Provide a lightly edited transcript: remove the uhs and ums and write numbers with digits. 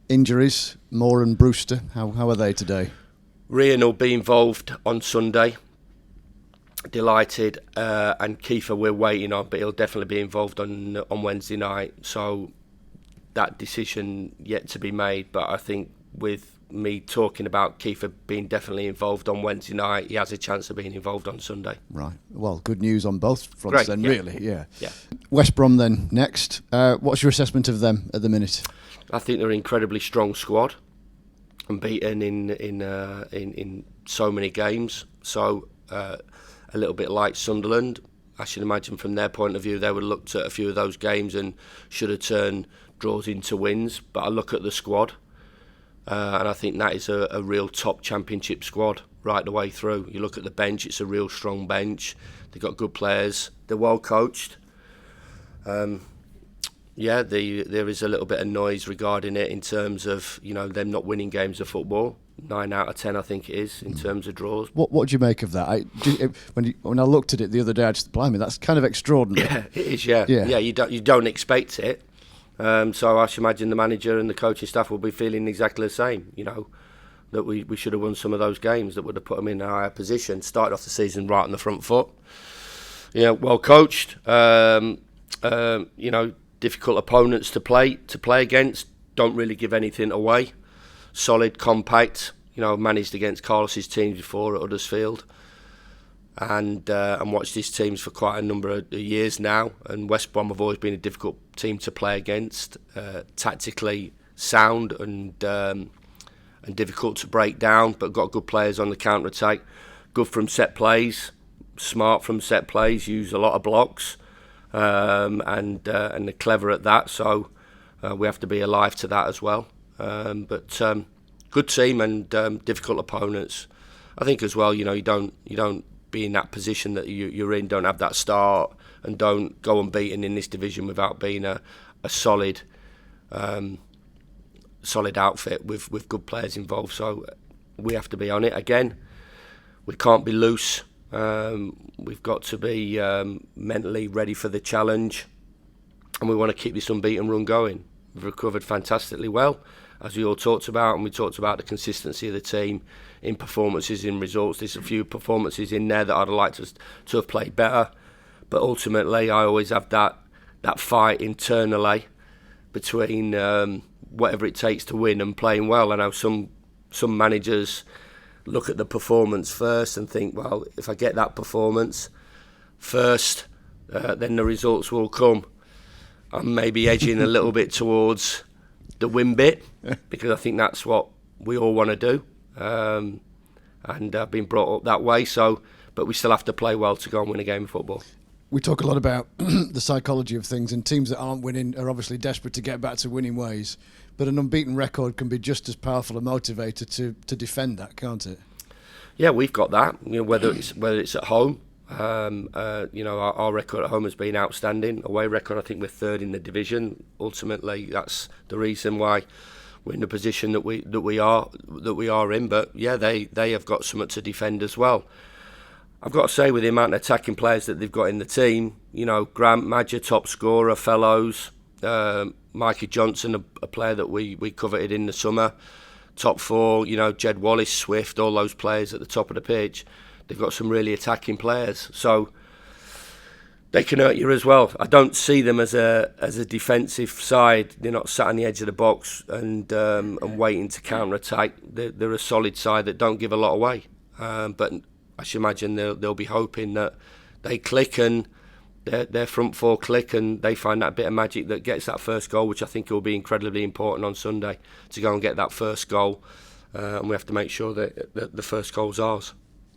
Injuries, Moore and Brewster, how are they today? Ryan will be involved on Sunday. Delighted, and Kiefer we're waiting on, but he'll definitely be involved on Wednesday night. So that decision yet to be made, but I think with me talking about Kiefer being definitely involved on Wednesday night, he has a chance of being involved on Sunday. Right. Well, good news on both fronts. Great, then, yeah. really. Yeah. West Brom then next. What's your assessment of them at the minute? I think they're an incredibly strong squad, and beaten in so many games. So a little bit like Sunderland, I should imagine from their point of view they would have looked at a few of those games and should have turned draws into wins. But I look at the squad, and I think that is a real top Championship squad right the way through. You look at the bench; it's a real strong bench. They've got good players. They're well coached. There is a little bit of noise regarding it in terms of them not winning games of football. 9 out of 10, I think it is, in terms of draws. What do you make of that? When I looked at it the other day, I just blimey, that's kind of extraordinary. Yeah, it is. Yeah. You don't expect it. So I should imagine the manager and the coaching staff will be feeling exactly the same. That we should have won some of those games that would have put them in a higher position. Started off the season right on the front foot. Well coached. Difficult opponents to play against. Don't really give anything away. Solid, compact. Managed against Carlos's teams before at Huddersfield, and watched his teams for quite a number of years now. And West Brom have always been a difficult team to play against. Tactically sound and difficult to break down, but got good players on the counter attack. Good from set plays, smart from set plays. Use a lot of blocks. And they're clever at that, so we have to be alive to that as well. But good team and difficult opponents. I think as well, you don't be in that position that you're in, don't have that start, and don't go unbeaten in this division without being a solid outfit with good players involved. So we have to be on it again. We can't be loose. We've got to be mentally ready for the challenge, and we want to keep this unbeaten run going. We've recovered fantastically well, as we all talked about, and we talked about the consistency of the team in performances, in results. There's a few performances in there that I'd like to have played better, but ultimately I always have that fight internally between whatever it takes to win and playing well. I know some managers look at the performance first and think, well, if I get that performance first, then the results will come. I'm maybe edging a little bit towards the win bit, because I think that's what we all want to do, and I've been brought up that way. But we still have to play well to go and win a game of football. We talk a lot about the psychology of things, and teams that aren't winning are obviously desperate to get back to winning ways. But an unbeaten record can be just as powerful a motivator to defend that, can't it? Yeah, we've got that. Whether it's at home, our record at home has been outstanding. Away record, I think we're third in the division. Ultimately, that's the reason why we're in the position that we are in. But yeah, they have got something to defend as well. I've got to say, with the amount of attacking players that they've got in the team, Grant, Madger, top scorer, Fellows, Mikey Johnson, a player that we coveted in the summer, top four, Jed Wallace, Swift, all those players at the top of the pitch. They've got some really attacking players, so they can hurt you as well. I don't see them as a defensive side. They're not sat on the edge of the box and waiting to counter attack. They're a solid side that don't give a lot away, but I should imagine they'll be hoping that they click and their front four click and they find that bit of magic that gets that first goal, which I think will be incredibly important on Sunday to go and get that first goal. And we have to make sure that the first goal's ours.